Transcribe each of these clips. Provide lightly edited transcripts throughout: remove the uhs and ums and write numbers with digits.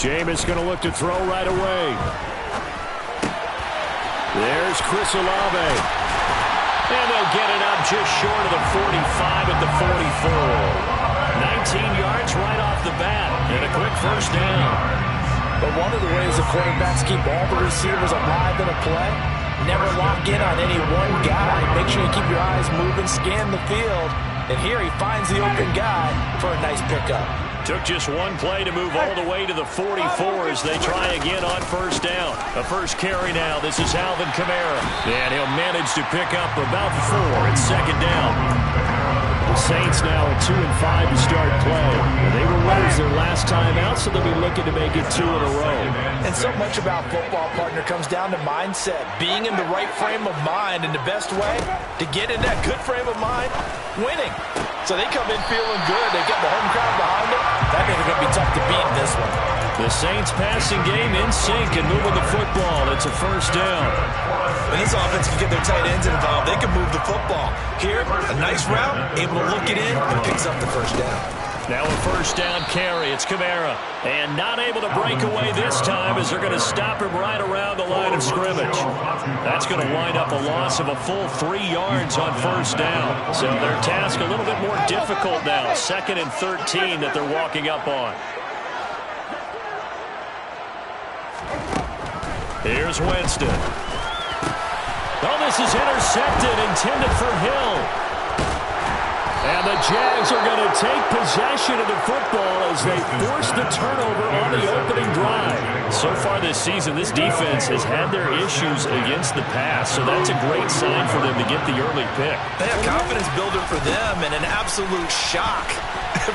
Jameis going to look to throw right away. There's Chris Olave. And they'll get it up just short of the 45 at the 44. 19 yards right off the bat. And a quick first down. But one of the ways the quarterbacks keep all the receivers alive in a play, never lock in on any one guy. Make sure you keep your eyes moving, scan the field. And here he finds the open guy for a nice pickup. Took just one play to move all the way to the 44 as they try again on first down. A first carry now. This is Alvin Kamara. And he'll manage to pick up about 4 at second down. The Saints now at 2-5 to start play. They were winners their last time out, so they'll be looking to make it 2 in a row. And so much about football, partner, comes down to mindset. Being in the right frame of mind, and the best way to get in that good frame of mind, winning. So they come in feeling good. They get the home crowd behind them. That means they're going to be tough to beat in this one. The Saints passing game in sync and moving the football. It's a first down. When this offense can get their tight ends involved, they can move the football. Here, a nice route, able to look it in, and picks up the first down. Now a first down carry. It's Kamara. And not able to break away this time as they're going to stop him right around the line of scrimmage. That's going to wind up a loss of a full 3 yards on first down. So their task a little bit more difficult now. 2nd and 13 that they're walking up on. Here's Winston. Oh, this is intercepted, intended for Hill. And the Jags are going to take possession of the football as they force the turnover on the opening drive. So far this season, this defense has had their issues against the pass, so that's a great sign for them to get the early pick. They have confidence builder for them and an absolute shock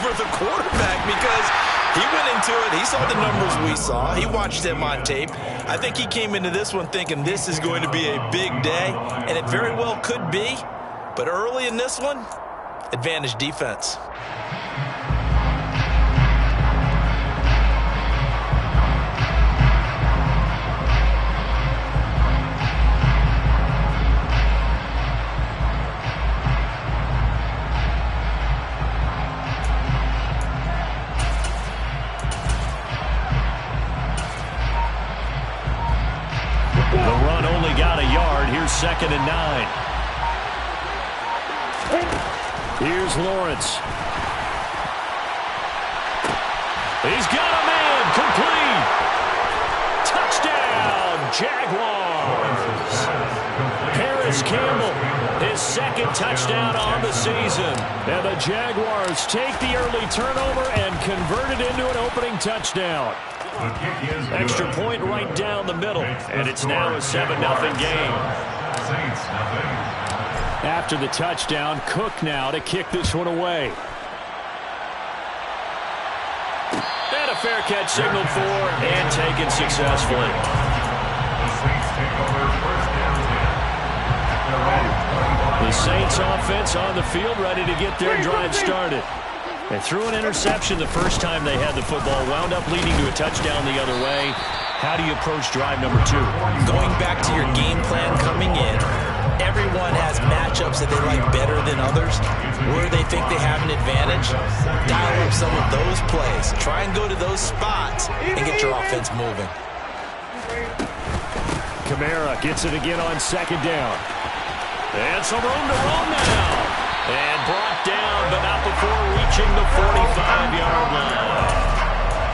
for the quarterback because he went into it. He saw the numbers we saw. He watched them on tape. I think he came into this one thinking this is going to be a big day, and it very well could be. But early in this one, advantage defense. The run only got a yard. Here's 2nd and 9. Here's Lawrence. He's got a man. Complete. Touchdown, Jaguars. Harris Campbell, his 2nd touchdown on the season. And the Jaguars take the early turnover and convert it into an opening touchdown. Extra point right down the middle. And it's now a 7-0 game. After the touchdown, Cook now to kick this one away. And a fair catch signaled for and taken successfully. The Saints offense on the field ready to get their drive started. They threw an interception the first time they had the football, wound up leading to a touchdown the other way. How do you approach drive number 2? Going back to your game plan coming in, everyone has matchups that they like better than others. Where they think they have an advantage, dial up some of those plays. Try and go to those spots and get your offense moving. Kamara gets it again on 2nd down. And some room to run now. And brought down, but not before reaching the 45-yard line.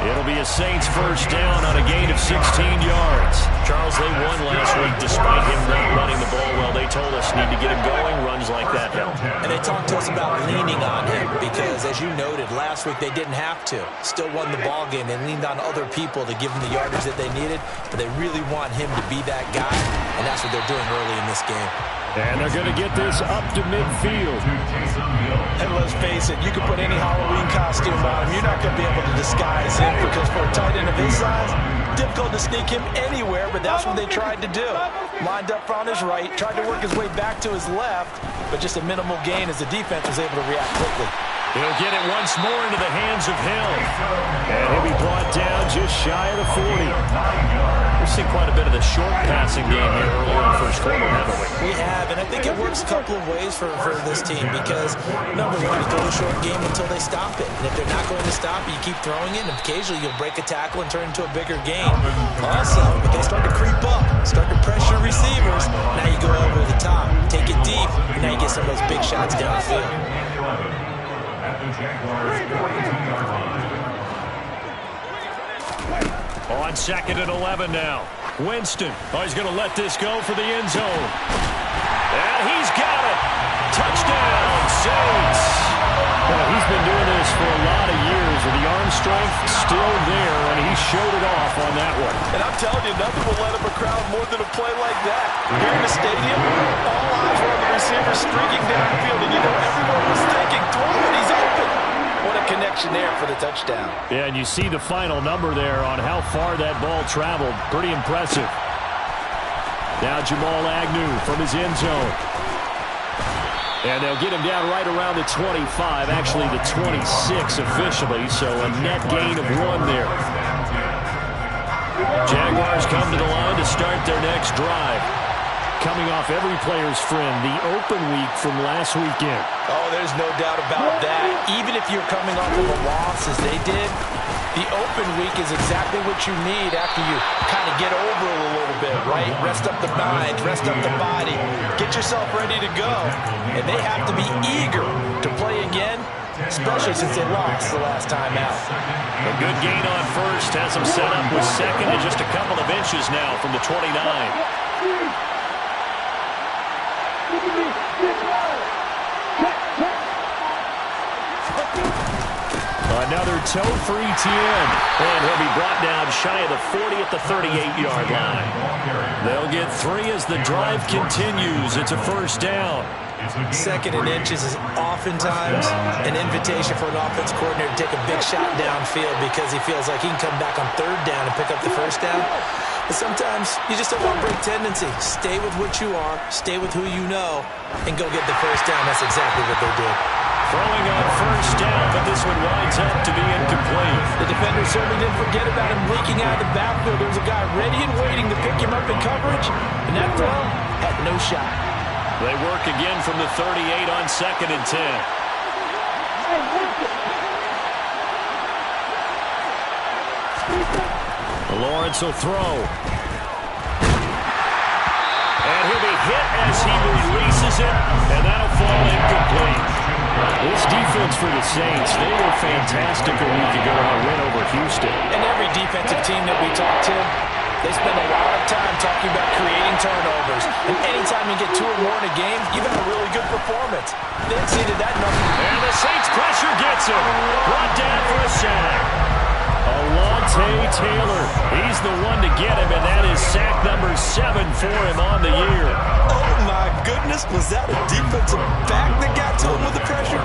It'll be a Saints first down on a gain of 16 yards. Charles, they won last week despite him not running the ball well. They told us need to get him going. Runs like that help. And they talked to us about leaning on him because, as you noted, last week they didn't have to. Still won the ball game. They leaned on other people to give them the yardage that they needed, but they really want him to be that guy, and that's what they're doing early in this game. And they're going to get this up to midfield. And let's face it, you can put any Halloween costume on him. You're not going to be able to disguise him because for a tight end of his size, difficult to sneak him anywhere, but that's what they tried to do. Lined up on his right, tried to work his way back to his left, but just a minimal gain as the defense was able to react quickly. He'll get it once more into the hands of Hill. And he'll be brought down just shy of the 40. seen quite a bit of the short passing game here early in the first quarter, haven't we? We have, and I think it works a couple of ways for this team because, number one, you throw a short game until they stop it. And if they're not going to stop it, you keep throwing it, and occasionally you'll break a tackle and turn it into a bigger game. Also, if they start to creep up, start to pressure receivers, now you go over the top, take it deep, and now you get some of those big shots downfield. On 2nd and 11 now. Winston. Oh, he's going to let this go for the end zone. And he's got it. Touchdown, Saints. Well, he's been doing this for a lot of years, and the arm strength still there, and he showed it off on that one. And I'm telling you, nothing will let up a crowd more than a play like that. Here in the stadium, all eyes were on the receiver streaking downfield, and you know everyone was thinking, throw it, he's open. What a connection there for the touchdown. Yeah, and you see the final number there on how far that ball traveled. Pretty impressive. Now Jamal Agnew from his end zone. And they'll get him down right around the 25, actually the 26 officially, so a net gain of 1 there. Jaguars come to the line to start their next drive. Coming off every player's friend, the open week from last weekend. Oh, there's no doubt about that. Even if you're coming off of a loss as they did, the open week is exactly what you need after you kind of get over it a little bit, right? Rest up the mind, rest up the body, get yourself ready to go. And they have to be eager to play again, especially since they lost the last time out. A good gain on first has them set up with 2nd and just a couple of inches now from the 29. Another toe for Etienne. And he'll be brought down shy of the 40 at the 38-yard line. They'll get 3 as the drive continues. It's a first down. 2nd and inches is oftentimes an invitation for an offense coordinator to take a big shot downfield because he feels like he can come back on 3rd down and pick up the first down. But sometimes you just don't want to break tendency. Stay with what you are, stay with who you know, and go get the first down. That's exactly what they did. Throwing on first down, but this one winds up to be incomplete. The defender certainly didn't forget about him leaking out of the backfield. There was a guy ready and waiting to pick him up in coverage, and that throw had no shot. They work again from the 38 on 2nd and 10. Lawrence will throw. And he'll be hit as he releases it, and that'll fall incomplete. This defense for the Saints, they were fantastic a week ago on a win over Houston. And every defensive team that we talk to, they spend a lot of time talking about creating turnovers. And anytime you get 2 or more in a game, you've had a really good performance. They exceeded that number. And the Saints pressure gets him. Brought down for a sack. Alontae Taylor, he's the one to get him, and that is sack number 7 for him on the year. Oh, my goodness. Was that a defensive back that got to him with the pressure?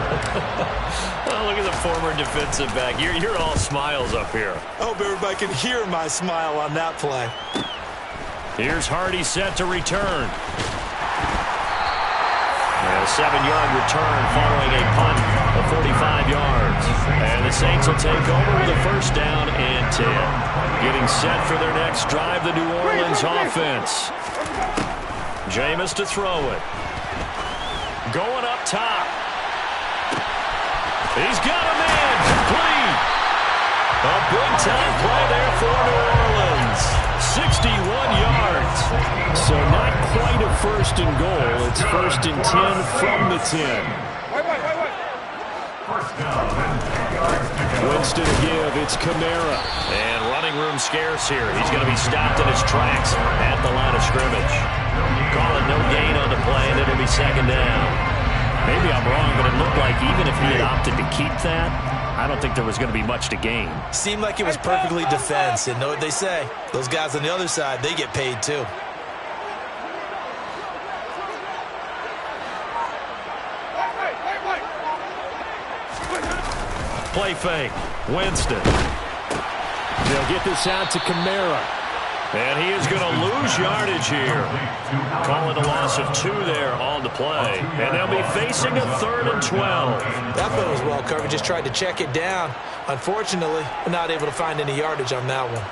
Oh, look at the former defensive back. You're all smiles up here. I hope everybody can hear my smile on that play. Here's Hardy set to return. And a 7-yard return following a punt of 45 yards. And the Saints will take over with a first down and 10. Getting set for their next drive, the New Orleans offense. Jameis to throw it. Going up top. He's got a man. Complete. A big-time play there for New Orleans. 61 yards. So not quite a first and goal. It's 1st and 10 from the 10. Winston to give. It's Kamara. And running room scarce here. He's going to be stopped in his tracks at the line of scrimmage. Call it no gain on the play, and it'll be 2nd down. Maybe I'm wrong, but it looked like even if he had opted to keep that, I don't think there was going to be much to gain. Seemed like it was perfectly defense, and know what they say. Those guys on the other side, they get paid too. Play fake. Winston. They'll get this out to Kamara. And he is going to lose yardage here. Call it a loss of 2 there on the play. And they'll be facing a 3rd and 12. That play was well covered. Just tried to check it down. Unfortunately, we're not able to find any yardage on that one.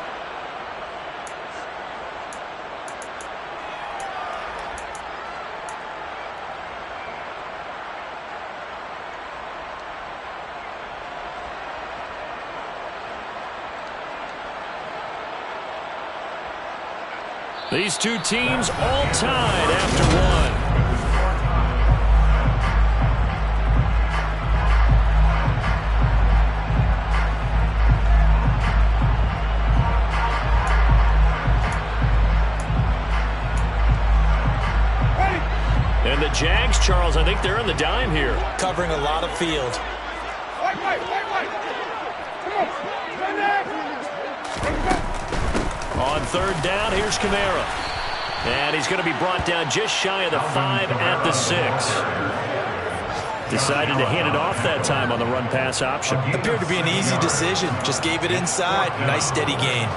These two teams all tied after one. And the Jags, Charles, I think they're on the dime here. Covering a lot of field. On third down, here's Kamara. And he's going to be brought down just shy of the 5 at the 6. Decided to hand it off that time on the run-pass option. Appeared to be an easy decision. Just gave it inside. Nice steady gain.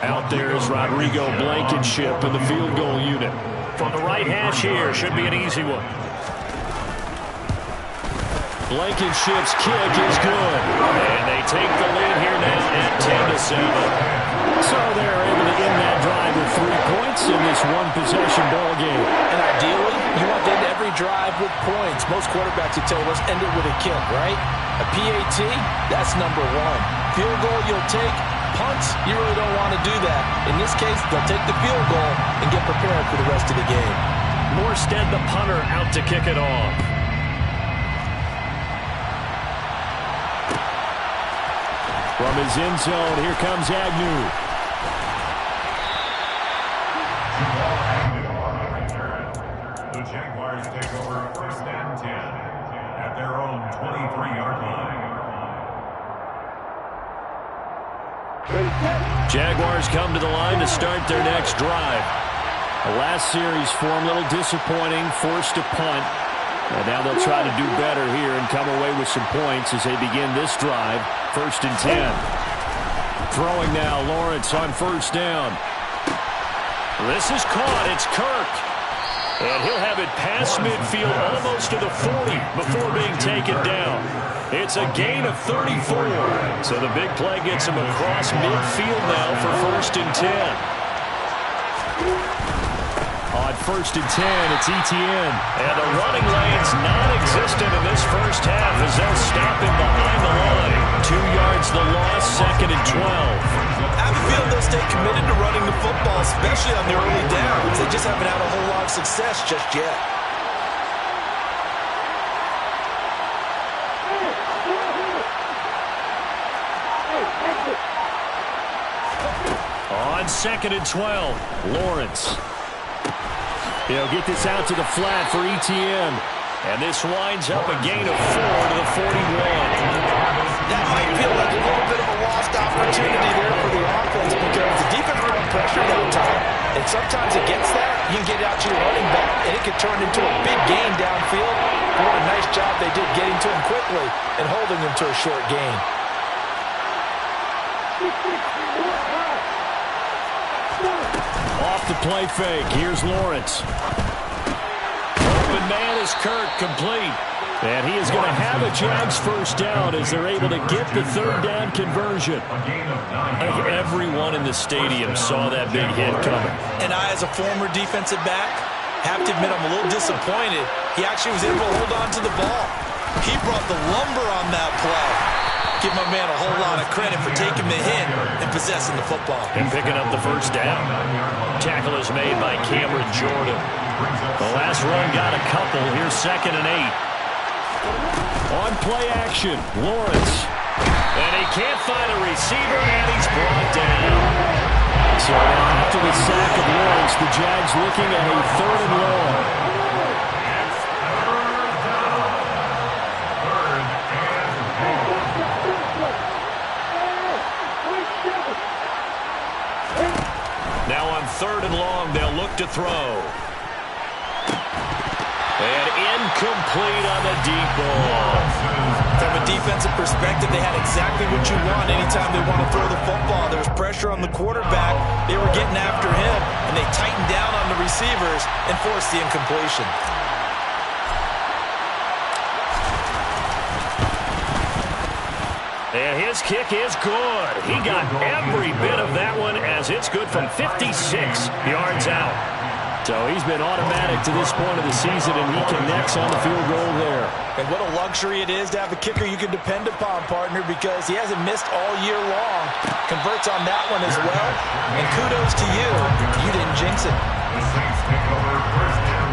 Out there is Rodrigo Blankenship in the field goal unit. From the right hash here, should be an easy one. Blankenship's kick is good. And they take the lead here now at 10-7. So they're able to end that drive with 3 points in this one-possession ball game. And ideally, you want to end every drive with points. Most quarterbacks would tell us end it with a kick, right? A PAT, that's number 1. Field goal you'll take. Punts, you really don't want to do that. In this case, they'll take the field goal and get prepared for the rest of the game. Morstead, the punter, out to kick it off. From his end zone, here comes Agnew. The Jaguars take over 1st and 10 at their own 23-yard line. Jaguars come to the line to start their next drive. The last series form a little disappointing, forced to punt. And now they'll try to do better here and come away with some points as they begin this drive. 1st and 10. Throwing now, Lawrence on 1st down. This is caught. It's Kirk. And he'll have it past midfield almost to the 40 before being taken down. It's a gain of 34. So the big play gets him across midfield now for 1st and 10. On 1st and 10, it's Etienne. And the running lane's non-existent in this first half as they'll stop him behind the line. 2 yards the loss, 2nd and 12. I have a feeling they'll stay committed to running the football, especially on the early downs. They just haven't had a whole lot of success just yet. On 2nd and 12, Lawrence. He'll get this out to the flat for Etienne. And this winds up a gain of 4 to the 41. That might feel like a little bit of a lost opportunity there for the offense because the defense put on pressure that time. And sometimes against that, you can get out to your running back, and it could turn into a big gain downfield. What a nice job they did getting to him quickly and holding him to a short gain. Off the play fake. Here's Lawrence. Open man is Kirk, complete. And he is going to have a Jags first down as they're able to get the 3rd down conversion. I think everyone in the stadium saw that big hit coming. And I, as a former defensive back, have to admit I'm a little disappointed. He actually was able to hold on to the ball. He brought the lumber on that play. Give my man a whole lot of credit for taking the hit and possessing the football. And picking up the first down. Tackle is made by Cameron Jordan. The last run got a couple. Here's 2nd and 8. On play action, Lawrence. And he can't find a receiver, and he's brought down. So after the sack of Lawrence, the Jags looking at a 3rd and long. Now on 3rd and long, they'll look to throw. And incomplete on the deep ball. From a defensive perspective, they had exactly what you want anytime they want to throw the football. There was pressure on the quarterback. They were getting after him, and they tightened down on the receivers and forced the incompletion. And his kick is good. He got every bit of that one as it's good from 56 yards out. So he's been automatic to this point of the season, and he connects on the field goal there. And what a luxury it is to have a kicker you can depend upon, partner, because he hasn't missed all year long. converts on that one as well. And kudos to you. You didn't jinx it. The Saints take over first and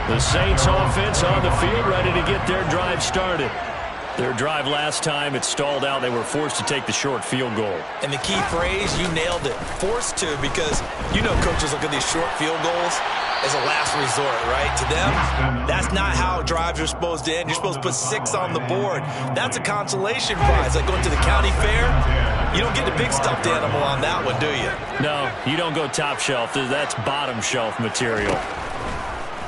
10. The Saints offense on the field, ready to get their drive started. Their drive last time, it stalled out. They were forced to take the short field goal. And the key phrase, you nailed it. Forced to, because you know coaches look at these short field goals as a last resort, right? To them, that's not how drives are supposed to end. You're supposed to put 6 on the board. That's a consolation prize. Like going to the county fair, you don't get the big stuffed animal on that one, do you? No, you don't go top shelf. That's bottom shelf material.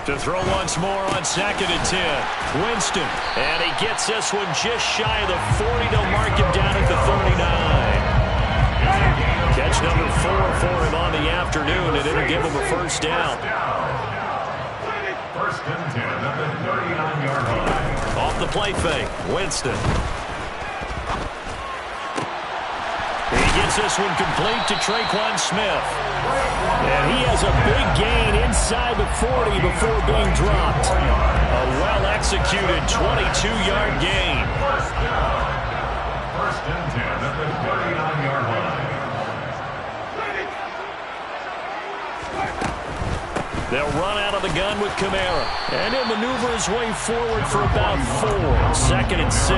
To throw once more on 2nd and 10. Winston. And he gets this one just shy of the 40. They'll mark him down at the 39. Catch number 4 for him on the afternoon, and it'll give him a first down. First and 10 at the 39-yard line. Off the play fake. Winston. He gets this one complete to Traquan Smith. And he has a big gain inside the 40 before being dropped. A well-executed 22-yard gain. First down. First and 10 at the 39-yard line. They'll run out of the gun with Kamara. And he'll maneuver his way forward for about 4. 2nd and 6.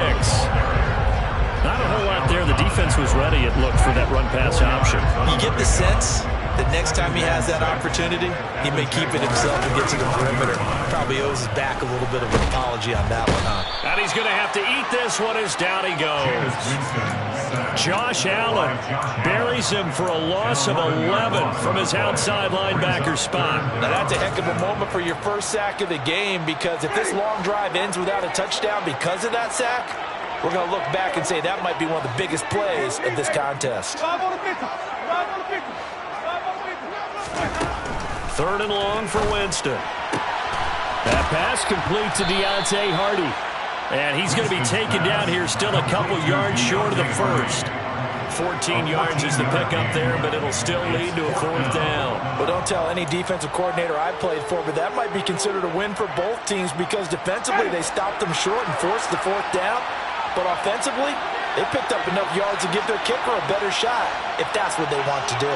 Not a whole lot there. The defense was ready, it looked, for that run-pass option. You get the sense that next time he has that opportunity, he may keep it himself and get to the perimeter. Probably owes his back a little bit of an apology on that one, huh? And he's going to have to eat this one as down he goes. Josh Allen buries him for a loss of 11 from his outside linebacker spot. Now that's a heck of a moment for your first sack of the game, because if this long drive ends without a touchdown because of that sack, we're going to look back and say that might be one of the biggest plays of this contest. 3rd and long for Winston. That pass complete to Deontay Hardy. And he's going to be taken down here, still a couple yards short of the first. 14 yards is the pickup there, but it'll still lead to a 4th down. Well, don't tell any defensive coordinator I played for, but that might be considered a win for both teams, because defensively they stopped them short and forced the 4th down. But offensively, they picked up enough yards to give their kicker a better shot, if that's what they want to do.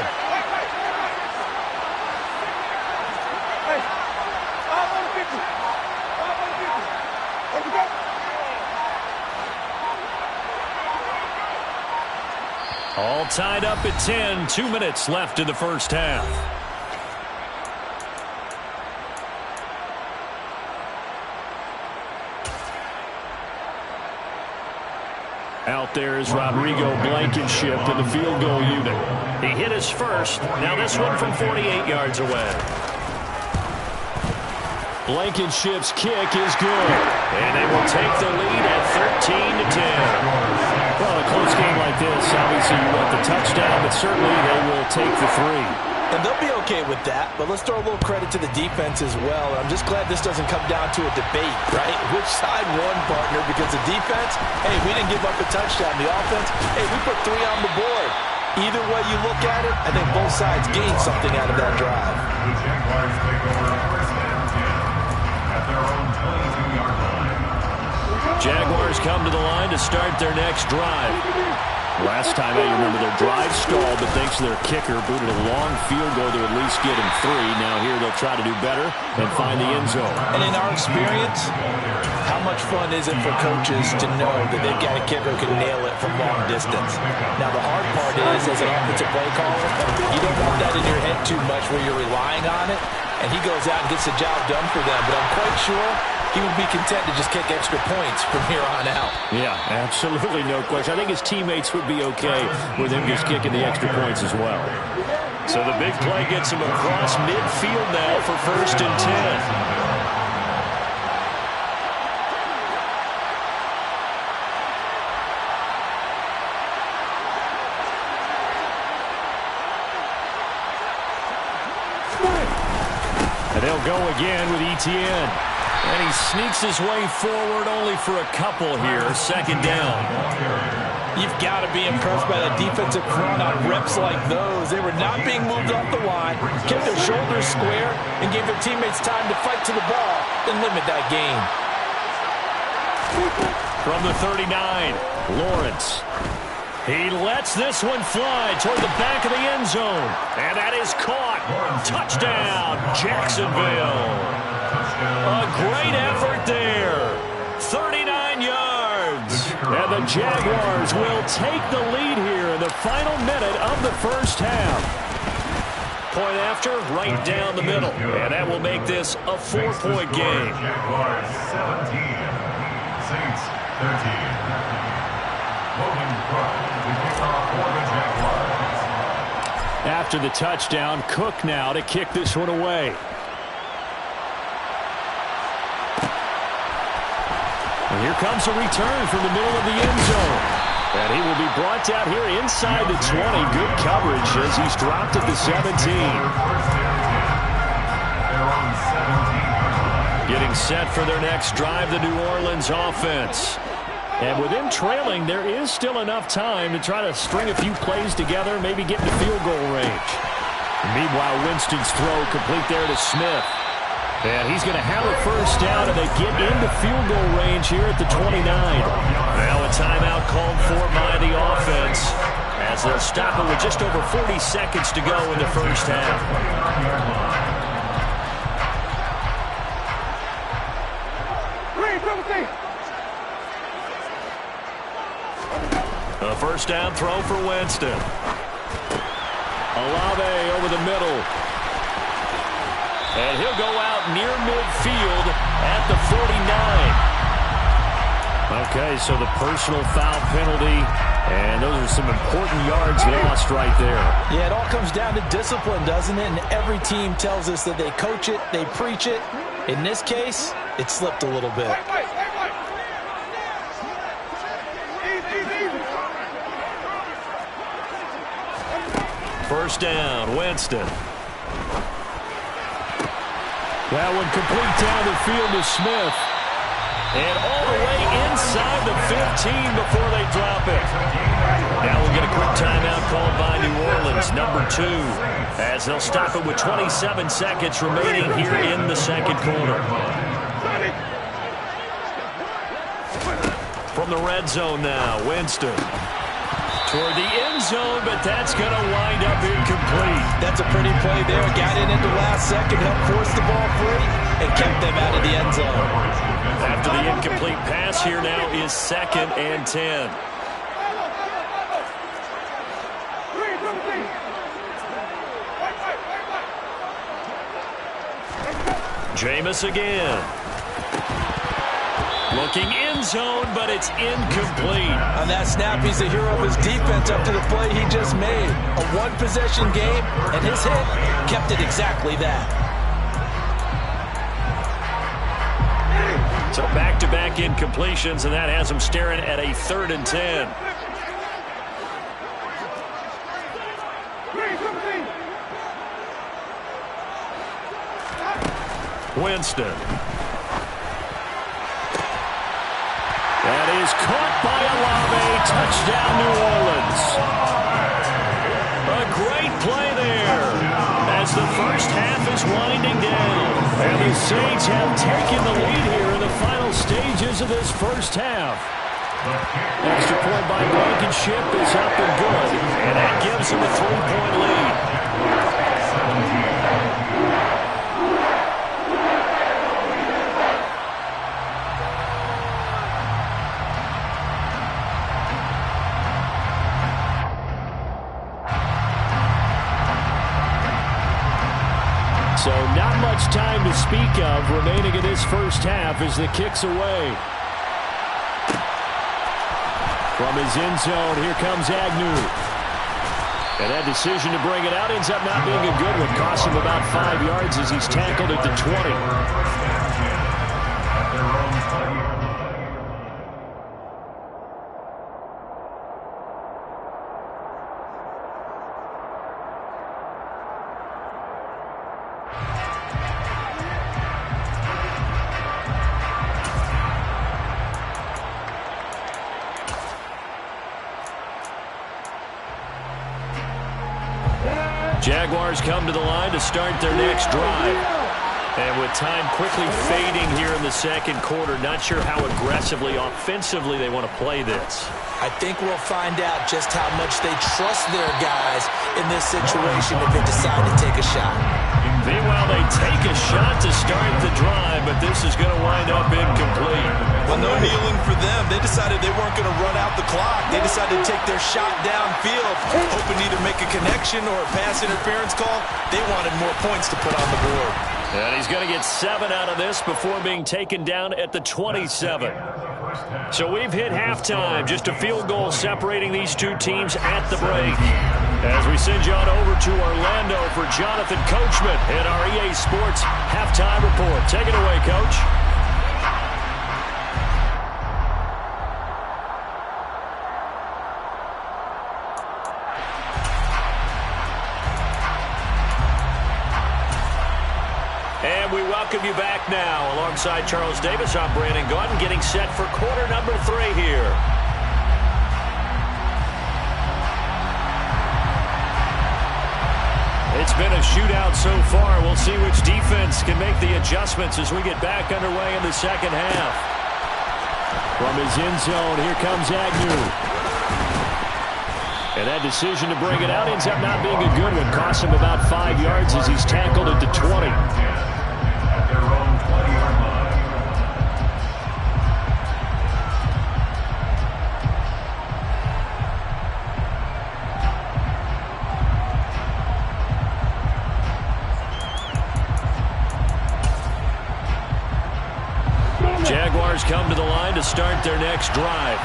All tied up at 10. 2 minutes left in the first half. Out there is Rodrigo Blankenship in the field goal unit. He hit his first. Now this one from 48 yards away. Blankenship's kick is good. And they will take the lead at 13-10. Well, a close game like this, obviously you want the touchdown, but certainly they will take the 3. And they'll be okay with that, but let's throw a little credit to the defense as well. I'm just glad this doesn't come down to a debate, right? Which side won, partner? Because the defense, hey, we didn't give up a touchdown. The offense, hey, we put 3 on the board. Either way you look at it, I think both sides gained something out of that drive. The Jaguars take over first and 10 at their own 22-yard line. Jaguars come to the line to start their next drive. Last time, I remember their drive stalled, but thanks to their kicker, booted a long field goal to at least get him 3. Now here they'll try to do better and find the end zone. And in our experience, how much fun is it for coaches to know that they've got a kicker who can nail it from long distance? Now the hard part is, as an offensive play caller, you don't want that in your head too much where you're relying on it, and he goes out and gets the job done for them. But I'm quite sure he would be content to just kick extra points from here on out. Yeah, absolutely, no question. I think his teammates would be okay with him just kicking the extra points as well. So the big play gets him across midfield now for 1st and 10. And they'll go again with Etienne. And he sneaks his way forward only for a couple here. 2nd down. You've got to be impressed by the defensive front on reps like those. They were not being moved off the line, kept their shoulders square, and gave their teammates time to fight to the ball and limit that gain. From the 39, Lawrence. He lets this one fly toward the back of the end zone. And that is caught. Touchdown, Jacksonville. A great effort there. 39 yards. And the Jaguars will take the lead here in the final minute of the first half. Point after, right down the middle. And that will make this a 4-point game. Jaguars 17, Saints 13. After the touchdown, Cook now to kick this one away. And here comes a return from the middle of the end zone. And he will be brought down here inside the 20. Good coverage as he's dropped at the 17. Getting set for their next drive, the New Orleans offense. And with him trailing, there is still enough time to try to string a few plays together, maybe get into field goal range. Meanwhile, Winston's throw complete there to Smith. And he's going to have a first down, and they get into field goal range here at the 29. Now a timeout called for by the offense as they'll stop it with just over 40 seconds to go in the first half. A first down throw for Winston. Olave over the middle. And he'll go out near midfield at the 49. Okay, so the personal foul penalty, and those are some important yards lost right there. Yeah, it all comes down to discipline, doesn't it? And every team tells us that they coach it, they preach it. In this case, it slipped a little bit. First down, Winston. That one complete down the field to Smith. And all the way inside the 15 before they drop it. Now we'll get a quick timeout called by New Orleans, number 2, as they'll stop it with 27 seconds remaining here in the second quarter. From the red zone now, Winston. Toward the end zone, but that's going to wind up incomplete. That's a pretty play there. Got in at the last second, helped force the ball free, and kept them out of the end zone. After the incomplete pass, here now is 2nd and 10. Jameis again. Looking end zone, but it's incomplete. On that snap, he's the hero of his defense up to the play he just made. A one-possession game, and his hit kept it exactly that. So back-to-back incompletions, and that has him staring at a 3rd and 10. Winston. That is caught by Olave. Touchdown, New Orleans. A great play there as the first half is winding down. And the Saints have taken the lead here in the final stages of this first half. Extra point by Blankenship is up and good. And that gives them a 3-point lead. So not much time to speak of remaining in this first half as the kick's away. From his end zone, here comes Agnew. And that decision to bring it out ends up not being a good one. Costs him about 5 yards as he's tackled at the 20. Jaguars come to the line to start their next drive. And with time quickly fading here in the second quarter, not sure how aggressively, offensively they want to play this. I think we'll find out just how much they trust their guys in this situation if they decide to take a shot. Meanwhile, they take a shot to start the drive, but this is going to wind up incomplete. Well, no kneeling for them. They decided they weren't going to run out the clock. They decided to take their shot downfield, hoping to either make a connection or a pass interference call. They wanted more points to put on the board. And he's going to get 7 out of this before being taken down at the 27. So we've hit halftime. Just a field goal separating these two teams at the break. As we send you on over to Orlando for Jonathan Coachman in our EA Sports Halftime Report. Take it away, Coach. And we welcome you back now. Alongside Charles Davis, I'm Brandon Gaudin, getting set for quarter number 3 here. It's been a shootout so far. We'll see which defense can make the adjustments as we get back underway in the second half. From his end zone, here comes Agnew. And that decision to bring it out ends up not being a good one. Costs him about 5 yards as he's tackled at the 20. At their own 20-yard line. Jaguars come to the line to start their next drive.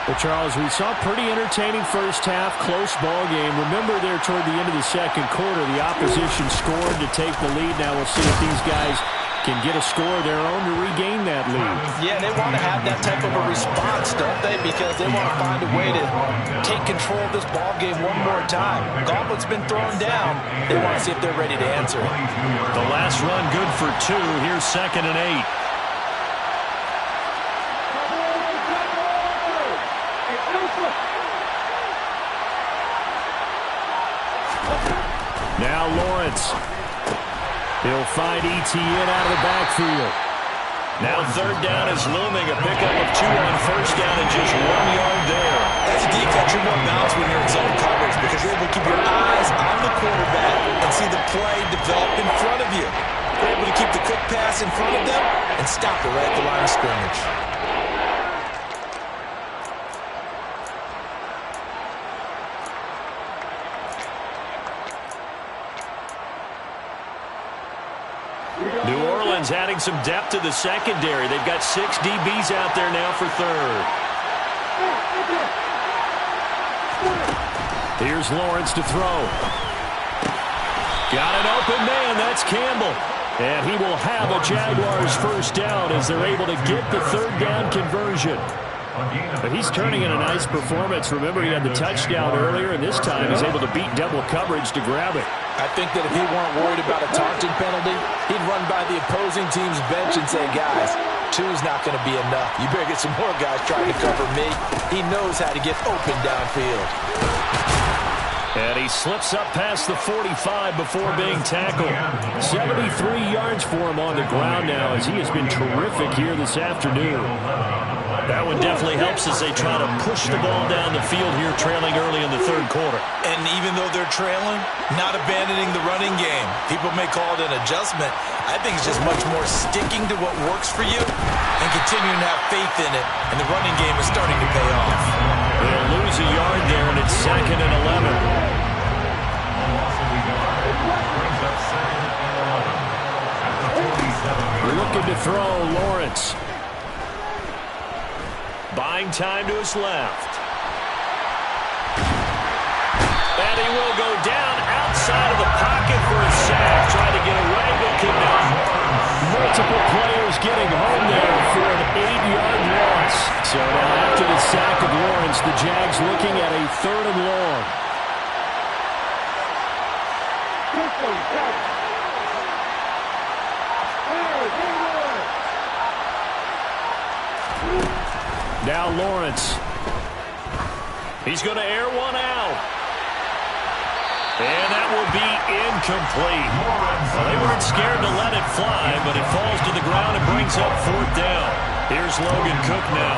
Well, Charles, we saw a pretty entertaining first half, close ball game. Remember there toward the end of the second quarter, the opposition scored to take the lead. Now we'll see if these guys can get a score of their own to regain that lead. Yeah, they want to have that type of a response, don't they? Because they want to find a way to take control of this ball game one more time. Gauntlet's been thrown down. They want to see if they're ready to answer it. The last run good for 2. Here's 2nd and 8. Now Lawrence. He'll find ETN out of the backfield. Now 3rd down is looming. A pickup of 2 on 1st down and just 1 yard there. As a defense, you're more balanced when you're in zone coverage because you're able to keep your eyes on the quarterback and see the play develop in front of you. You're able to keep the quick pass in front of them and stop it right at the line of scrimmage. New Orleans adding some depth to the secondary. They've got 6 DBs out there now for 3rd. Here's Lawrence to throw. Got an open man. That's Campbell. And he will have a Jaguars first down as they're able to get the 3rd down conversion. But he's turning in a nice performance. Remember, he had the touchdown earlier, and this time he's able to beat double coverage to grab it. I think that if he weren't worried about a taunting penalty, he'd run by the opposing team's bench and say, guys, 2's not going to be enough. You better get some more guys trying to cover me. He knows how to get open downfield. And he slips up past the 45 before being tackled. 73 yards for him on the ground now as he has been terrific here this afternoon. That one definitely helps as they try to push the ball down the field here, trailing early in the 3rd quarter. And even though they're trailing, not abandoning the running game. People may call it an adjustment. I think it's just much more sticking to what works for you and continuing to have faith in it. And the running game is starting to pay off. They'll lose a yard there, and it's 2nd and 11. We're looking to throw Lawrence. Buying time to his left. And he will go down outside of the pocket for a sack. Trying to get away, but could not. Multiple players getting home there for an 8-yard loss. So now after the sack of Lawrence, the Jags looking at a 3rd and long. Now Lawrence. He's going to air one out. And that will be incomplete. Well, they weren't scared to let it fly, but it falls to the ground and brings up 4th down. Here's Logan Cook now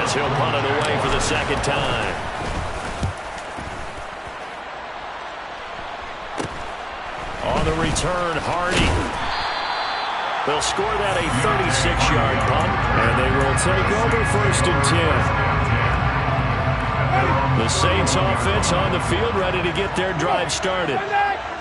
as he'll punt it away for the second time. On the return, Hardy. They'll score that a 36-yard punt, and they will take over 1st and 10. The Saints offense on the field, ready to get their drive started.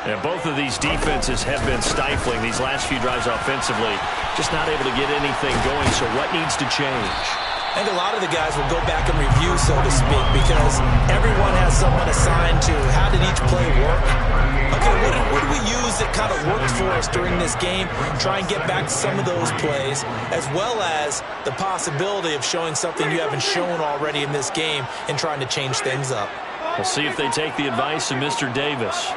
And both of these defenses have been stifling these last few drives offensively. Just not able to get anything going, so what needs to change? I think a lot of the guys will go back and review, so to speak, because everyone has someone assigned to how did each play work. Okay, what did we use that kind of worked for us during this game? Try and get back to some of those plays, as well as the possibility of showing something you haven't shown already in this game and trying to change things up. We'll see if they take the advice of Mr. Davis.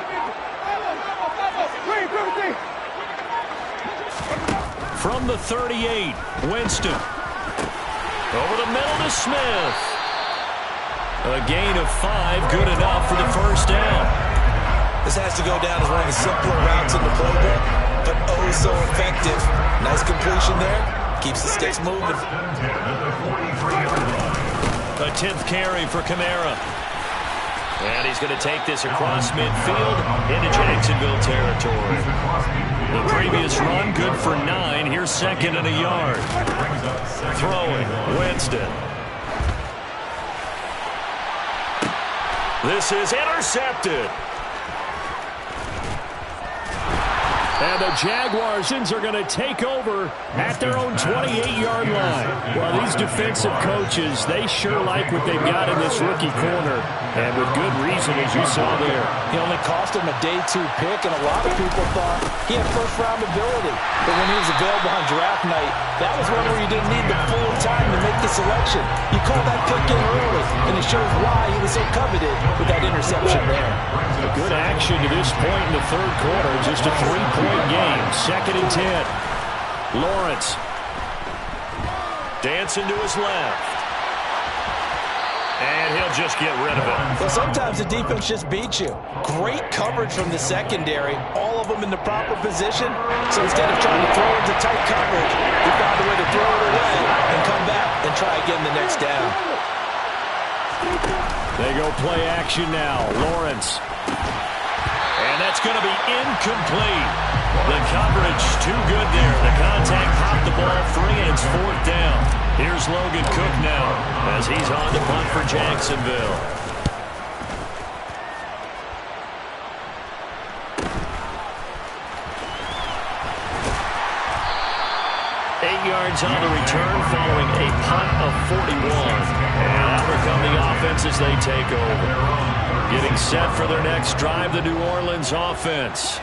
From the 38, Winston. Over the middle to Smith. A gain of 5, good enough for the 1st down. This has to go down as one of the simpler routes in the playbook, but oh so effective. Nice completion there. Keeps the sticks moving. A 10th carry for Kamara. And he's going to take this across midfield into Jacksonville territory. The previous run, good for 9. Here's 2nd and a yard. Throwing, Winston. This is intercepted. And the Jaguars are going to take over at their own 28-yard line. Well, these defensive coaches, they sure like what they've got in this rookie corner. And with good reason, as you saw there. He only cost him a day 2 pick, and a lot of people thought he had first-round ability. But when he was available on draft night, that was one where you didn't need the full time to make the selection. You called that pick in early, and it shows why he was so coveted with that interception there. A good action to this point in the 3rd quarter. Just a 3-point game. 2nd and 10. Lawrence. Dancing to his left. And he'll just get rid of it. Well, sometimes the defense just beats you. Great coverage from the secondary. All of them in the proper position. So instead of trying to throw into tight coverage, he found a way to throw it away and come back and try again the next down. They go play action now. Lawrence. And that's going to be incomplete. The coverage too good there. The contact popped the ball free, and it's 4th down. Here's Logan Cook now as he's on the punt for Jacksonville. Yards on the return following a punt of 41. And out come the offense as they take over. Getting set for their next drive, the New Orleans offense.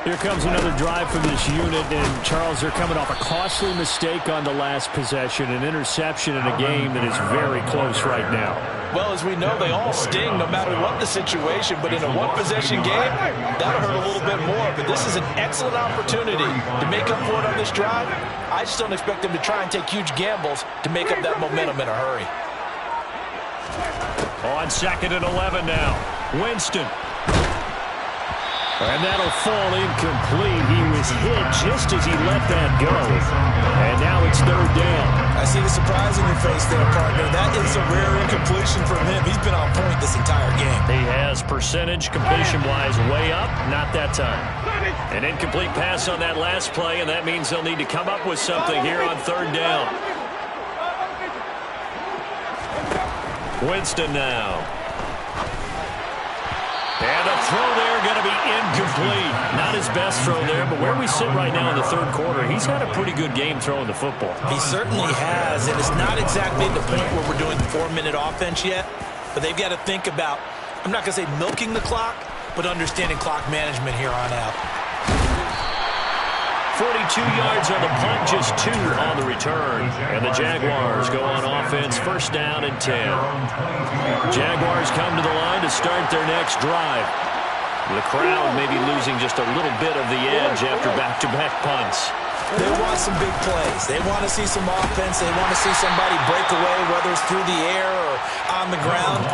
Here comes another drive from this unit, and Charles, they're coming off a costly mistake on the last possession, an interception in a game that is very close right now. Well, as we know, they all sting no matter what the situation, but in a one-possession game, that'll hurt a little bit more. But this is an excellent opportunity to make up for it on this drive. I just don't expect them to try and take huge gambles to make up that momentum in a hurry. On 2nd and 11 now, Winston. And that'll fall incomplete. He was hit just as he let that go. And now it's 3rd down. I see the surprise in your face there, partner. That is a rare incompletion from him. He's been on point this entire game. He has percentage completion-wise way up, not that time. An incomplete pass on that last play, and that means they'll need to come up with something here on 3rd down. Winston now. And a throw there going to be incomplete. Not his best throw there, but where we sit right now in the 3rd quarter, he's had a pretty good game throwing the football. He certainly has, and it's not exactly the point where we're doing 4-minute offense yet, but they've got to think about, I'm not going to say milking the clock, but understanding clock management here on out. 42 yards on the punt, just 2 on the return. And the Jaguars go on offense, 1st down and 10. Jaguars come to the line to start their next drive. The crowd maybe losing just a little bit of the edge after back-to-back punts. They want some big plays. They want to see some offense. They want to see somebody break away, whether it's through the air or on the ground.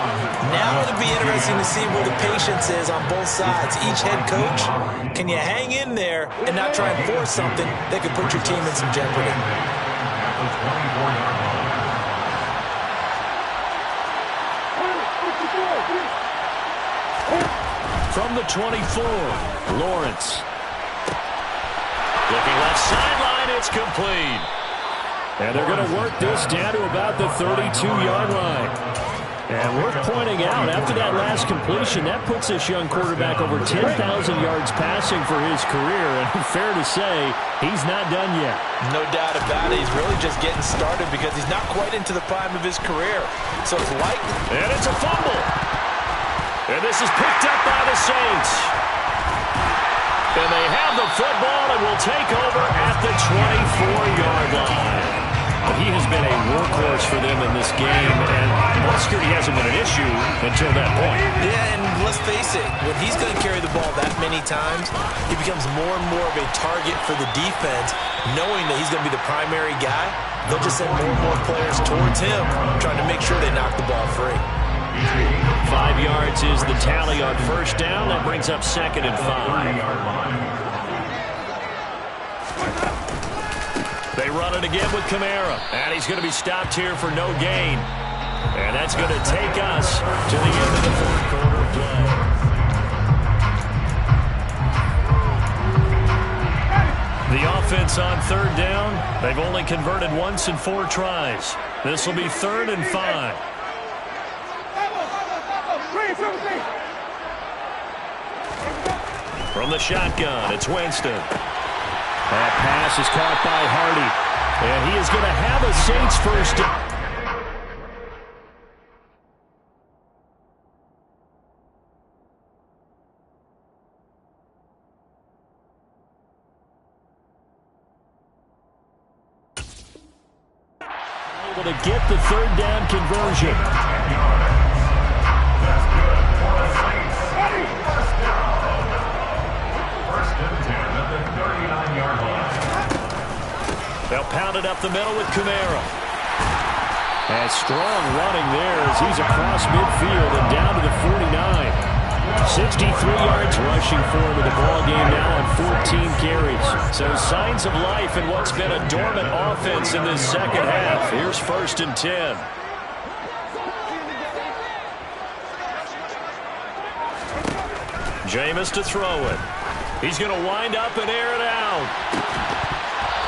Now it'll be interesting to see where the patience is on both sides. Each head coach, can you hang in there and not try and force something that could put your team in some jeopardy? From the 24, Lawrence. Looking left sideline, it's complete. And they're going to work this down to about the 32-yard line. And worth pointing out, after that last completion, that puts this young quarterback over 10,000 yards passing for his career. And fair to say, he's not done yet. No doubt about it. He's really just getting started because he's not quite into the prime of his career. So it's likely. And it's a fumble. And this is picked up by the Saints. And they have the football and will take over at the 24-yard line. But he has been a workhorse for them in this game, and ball security hasn't been an issue until that point. Yeah, and let's face it, when he's going to carry the ball that many times, he becomes more and more of a target for the defense, knowing that he's going to be the primary guy. They'll just send more and more players towards him, trying to make sure they knock the ball free. 5 yards is the tally on first down. That brings up 2nd and 5. They run it again with Kamara. And he's going to be stopped here for no gain. And that's going to take us to the end of the fourth quarter play. The offense on third down. They've only converted once in 4 tries. This will be 3rd and 5. From the shotgun, it's Winston. That pass is caught by Hardy. And he is going to have a Saints first down. Able to get the 3rd down conversion. They'll pound it up the middle with Kamara. And strong running there as he's across midfield and down to the 49. 63 yards rushing for him in the ball game now on 14 carries. So signs of life in what's been a dormant offense in this second half. Here's 1st and 10. Jameis to throw it. He's going to wind up and air it out.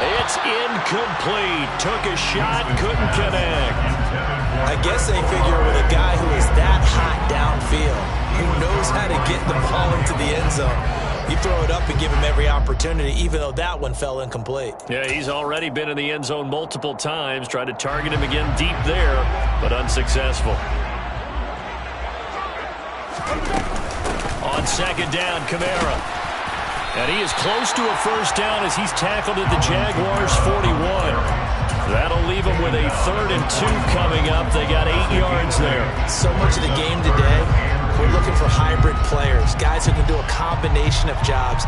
It's incomplete. Took a shot, couldn't connect. I guess they figure with a guy who is that hot downfield, who knows how to get the ball into the end zone, you throw it up and give him every opportunity, even though that one fell incomplete. Yeah, he's already been in the end zone multiple times. Tried to target him again deep there, but unsuccessful. On 2nd down, Kamara. And he is close to a first down as he's tackled at the Jaguars' 41. That'll leave them with a 3rd and 2 coming up. They got 8 yards there. So much of the game today, we're looking for hybrid players, guys who can do a combination of jobs.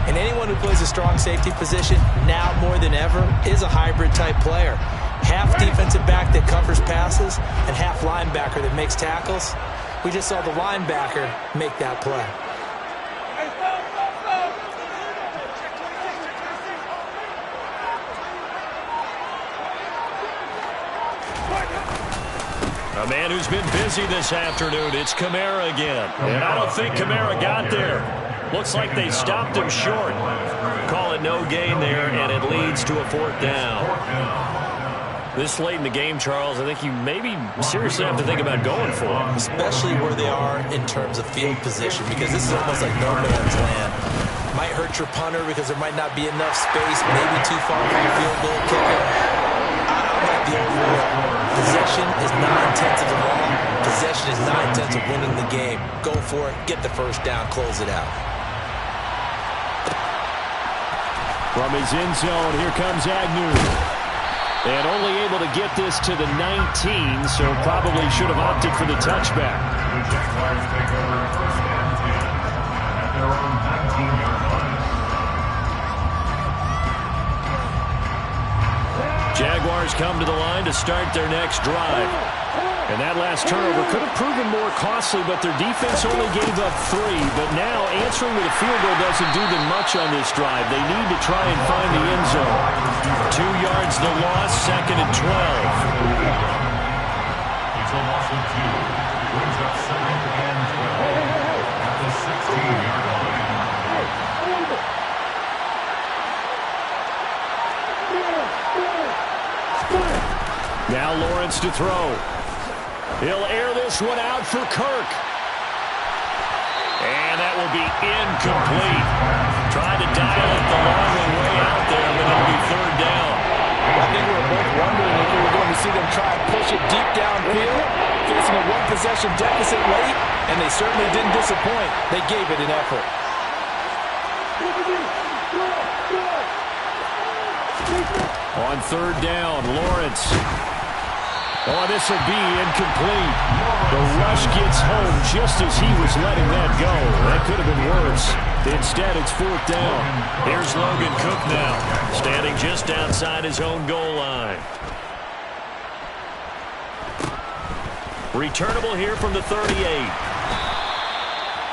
And anyone who plays a strong safety position, now more than ever, is a hybrid type player. Half defensive back that covers passes and half linebacker that makes tackles. We just saw the linebacker make that play. A man who's been busy this afternoon, it's Kamara again. And I don't think Kamara got there. Looks like they stopped him short. Call it no gain there, and it leads to a 4th down. This late in the game, Charles, I think you maybe seriously have to think about going for it. Especially where they are in terms of field position, because this is almost like no man's land. Might hurt your punter because there might not be enough space, maybe too far from the field goal kicker. I don't like the overall. Possession is 9/10 of the ball. Possession is 9/10 of winning the game. Go for it, get the first down, close it out. From his end zone, here comes Agnew. And only able to get this to the 19, so probably should have opted for the touchback. The Jaguars take over 1st and 10 come to the line to start their next drive. And that last turnover could have proven more costly, but their defense only gave up 3. But now answering with a field goal doesn't do them much on this drive. They need to try and find the end zone. 2 yards the loss, 2nd and 12. It's a loss of 2. Brings up 2nd and 12 at the 16-yard line. Now Lawrence to throw. He'll air this one out for Kirk. And that will be incomplete. Tried to dial it the long way out there, but it'll be 3rd down. I think we were both wondering if we were going to see them try and push it deep downfield, facing a 1-possession deficit late, and they certainly didn't disappoint. They gave it an effort. On 3rd down, Lawrence. Oh, this will be incomplete. The rush gets home just as he was letting that go. That could have been worse. Instead, it's 4th down. Here's Logan Cook now, standing just outside his own goal line. Returnable here from the 38.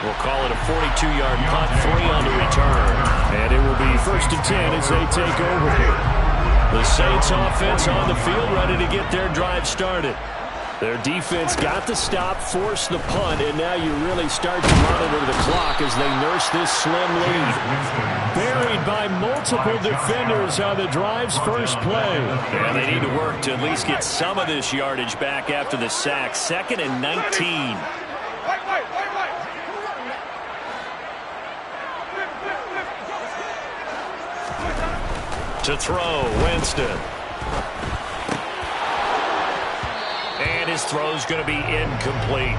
We'll call it a 42-yard punt, 3 on the return. And it will be 1st and 10 as they take over. The Saints offense on the field, ready to get their drive started. Their defense got the stop, forced the punt, and now you really start to monitor the clock as they nurse this slim lead. Buried by multiple defenders on the drive's first play. And they need to work to at least get some of this yardage back after the sack. 2nd and 19. To throw, Winston. And his throw's going to be incomplete.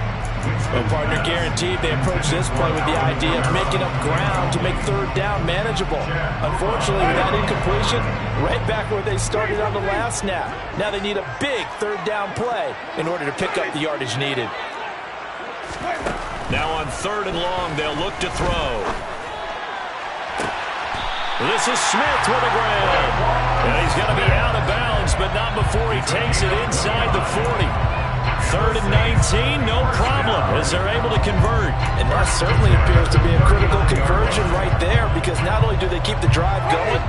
Well, partner, guaranteed they approach this play with the idea of making up ground to make 3rd down manageable. Unfortunately, with that incompletion, right back where they started on the last snap. Now they need a big 3rd down play in order to pick up the yardage needed. Now on 3rd and long, they'll look to throw. This is Smith with a grab. And he's going to be out of bounds, but not before he takes it inside the 40. 3rd and 19, no problem, as they're able to convert. And that certainly appears to be a critical conversion right there, because not only do they keep the drive going,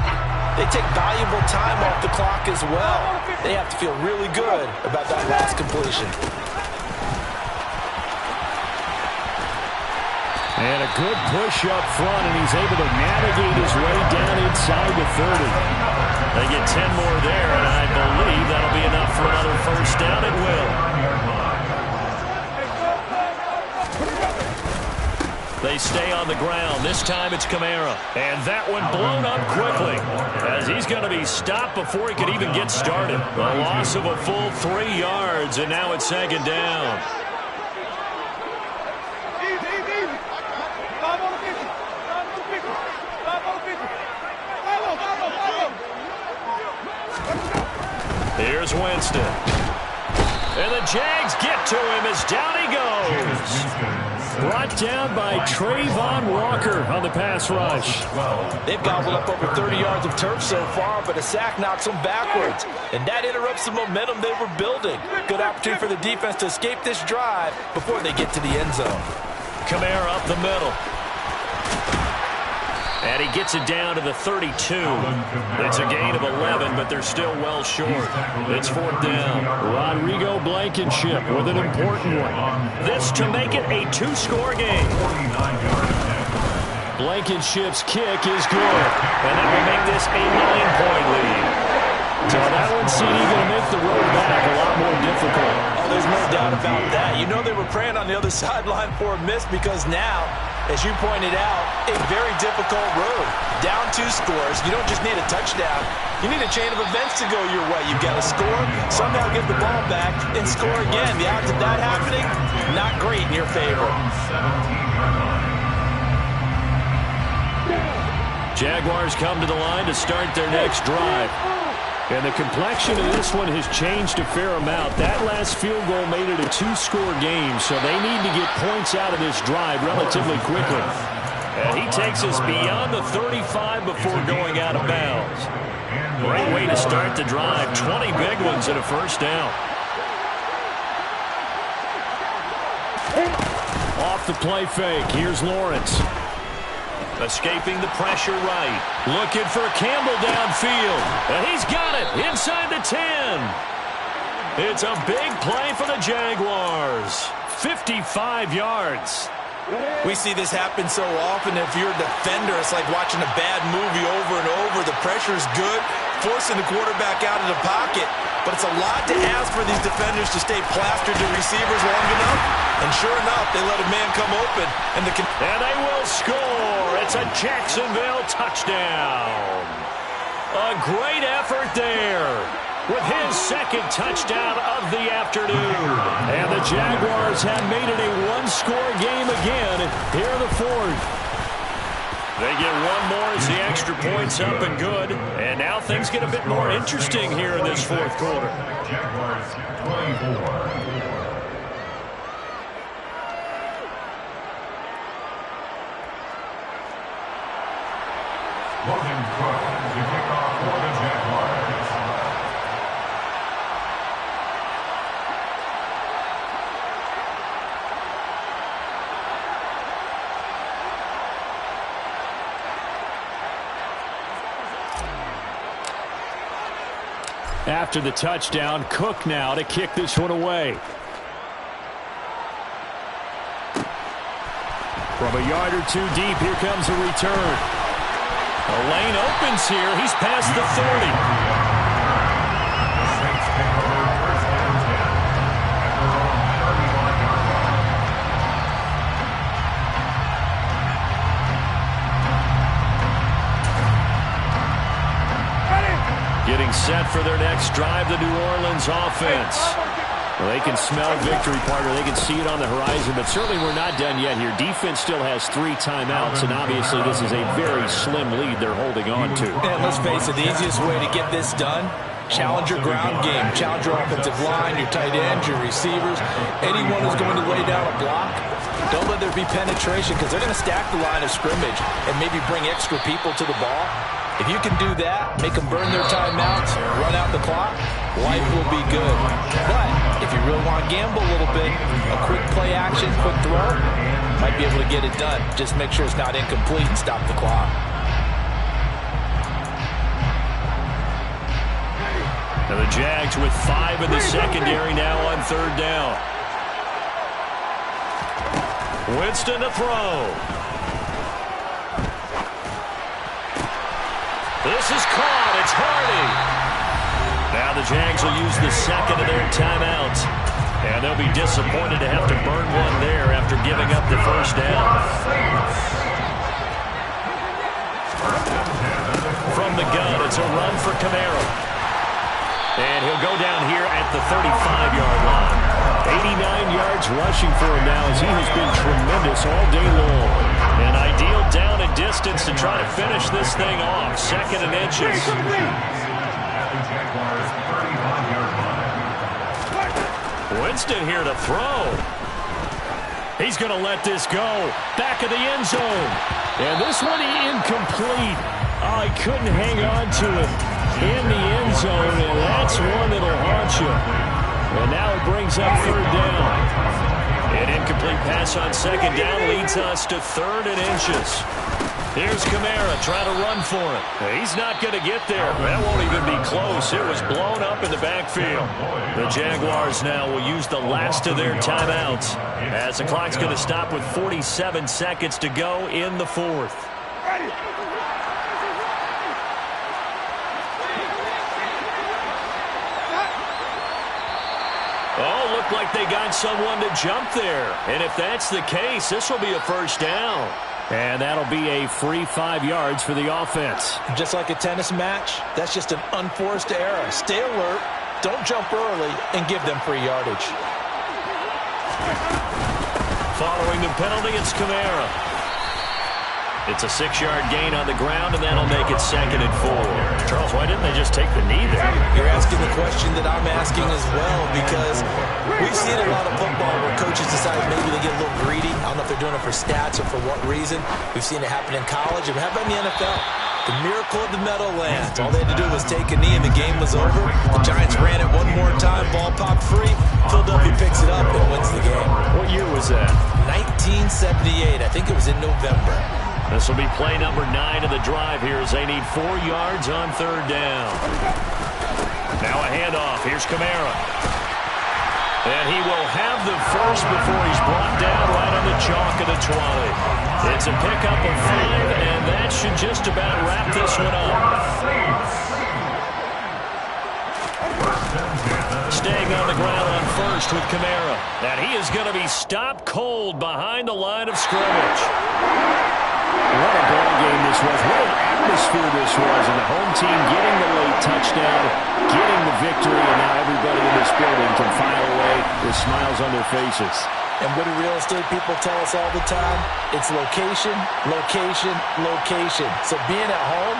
they take valuable time off the clock as well. They have to feel really good about that last completion. And a good push up front, and he's able to navigate his way down inside the 30. They get 10 more there, and I believe that'll be enough for another 1st down. It will. They stay on the ground. This time it's Kamara. And that one blown up quickly, as he's going to be stopped before he could even get started. A loss of a full 3 yards, and now it's 2nd down. Here's Winston. And the Jags get to him as down he goes. Brought down by Trayvon Walker on the pass rush. They've gobbled up over 30 yards of turf so far, but a sack knocks them backwards. And that interrupts the momentum they were building. Good opportunity for the defense to escape this drive before they get to the end zone. Kamara up the middle. And he gets it down to the 32. It's a gain of 11, but they're still well short. It's 4th down. Rodrigo Blankenship with an important one. This to make it a 2-score game. Blankenship's kick is good. And that will make this a 9-point lead. So that one seemed going to make the road back a lot more difficult. Oh, there's no doubt about that. You know they were praying on the other sideline for a miss, because now, as you pointed out, a very difficult road. Down 2 scores. You don't just need a touchdown. You need a chain of events to go your way. You've got to score, somehow get the ball back, and score again. The odds of that happening, not great in your favor. Jaguars come to the line to start their next drive. And the complexion of this one has changed a fair amount. That last field goal made it a 2-score game, so they need to get points out of this drive relatively quickly. And he takes us beyond the 35 before going out of bounds. Great way to start the drive. 20 big ones and a first down. Off the play fake. Here's Lawrence. Escaping the pressure right. Looking for Campbell downfield. And he's got it inside the 10. It's a big play for the Jaguars. 55 yards. We see this happen so often. If you're a defender, it's like watching a bad movie over and over. The pressure is good, forcing the quarterback out of the pocket. But it's a lot to ask for these defenders to stay plastered to receivers long enough. And sure enough, they let a man come open. And they will score. It's a Jacksonville touchdown. A great effort there with his second touchdown of the afternoon. And the Jaguars have made it a one-score game again here in the fourth. They get one more as the extra point's up and good. And now things get a bit more interesting here in this fourth quarter. Jaguars 24. Logan Cook to kick off for the Jaguars. After the touchdown, Cook now to kick this one away. From a yard or two deep, here comes a return. The lane opens here. He's past the 30. The Saints take over first and 10 at their own 31-yard line. Getting set for their next drive, the New Orleans offense. Well, they can smell victory, partner. They can see it on the horizon, but certainly we're not done yet here. Defense still has 3 timeouts, and obviously this is a very slim lead they're holding on to. And let's face it, the easiest way to get this done, challenge your ground game. Challenge your offensive line, your tight ends, your receivers. Anyone who's going to lay down a block, don't let there be penetration because they're going to stack the line of scrimmage and maybe bring extra people to the ball. If you can do that, make them burn their timeouts, run out the clock, life will be good. But if you really want to gamble a little bit, a quick play action, quick throw, might be able to get it done. Just make sure it's not incomplete and stop the clock. Now the Jags with 5 in the secondary now on third down. Winston to throw. This is caught. It's Hardy. Now the Jags will use the second of their timeouts. And they'll be disappointed to have to burn one there after giving up the first down. From the gun, it's a run for Camaro. And he'll go down here at the 35-yard line. 89 yards rushing for him now as he has been tremendous all day long. An ideal down and distance to try to finish this thing off. Second and inches. At the Jaguars 35-yard line. Winston here to throw. He's going to let this go. Back of the end zone. And this one incomplete. Oh, he couldn't hang on to it in the end zone, and that's one that'll haunt you. And now it brings up third down. An incomplete pass on second down leads us to third and inches. Here's Kamara trying to run for it. He's not going to get there. That won't even be close. It was blown up in the backfield. The Jaguars now will use the last of their timeouts as the clock's going to stop with 47 seconds to go in the fourth. Oh, looked like they got someone to jump there. And if that's the case, this will be a first down. And that'll be a free 5 yards for the offense. Just like a tennis match, that's just an unforced error. Stay alert, don't jump early, and give them free yardage. Following the penalty, it's Kamara. It's a 6-yard gain on the ground, and that'll make it 2nd and 4. Charles, why didn't they just take the knee there? You're asking the question that I'm asking as well, because we've seen a lot of football where coaches decide maybe they get a little greedy. I don't know if they're doing it for stats or for what reason. We've seen it happen in college. It happened in the NFL. The miracle of the Meadowlands. All they had to do was take a knee, and the game was over. The Giants ran it one more time. Ball popped free. Philadelphia picks it up and wins the game. What year was that? 1978. I think it was in November. This will be play number 9 of the drive here as they need 4 yards on 3rd down. Now a handoff. Here's Kamara. And he will have the first before he's brought down right on the chalk of the 20. It's a pickup of 5, and that should just about wrap this one up. Staying on the ground on first with Kamara. And he is going to be stopped cold behind the line of scrimmage. What a ball game this was. What an atmosphere this was. And the home team getting the late touchdown, getting the victory, and now everybody in this building can file away with smiles on their faces. And what do real estate people tell us all the time? It's location, location, location. So being at home,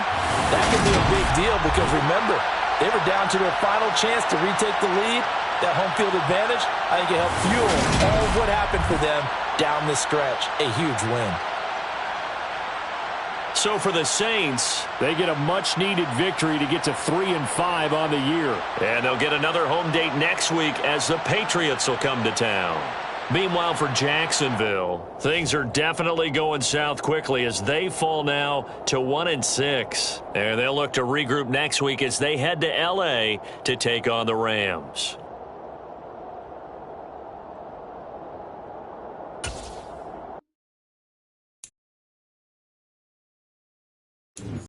that can be a big deal because remember, they were down to their final chance to retake the lead. That home field advantage, I think it helped fuel all of what happened for them down the stretch. A huge win. So for the Saints, they get a much-needed victory to get to 3-5 on the year. And they'll get another home date next week as the Patriots will come to town. Meanwhile, for Jacksonville, things are definitely going south quickly as they fall now to 1-6. And they'll look to regroup next week as they head to L.A. to take on the Rams.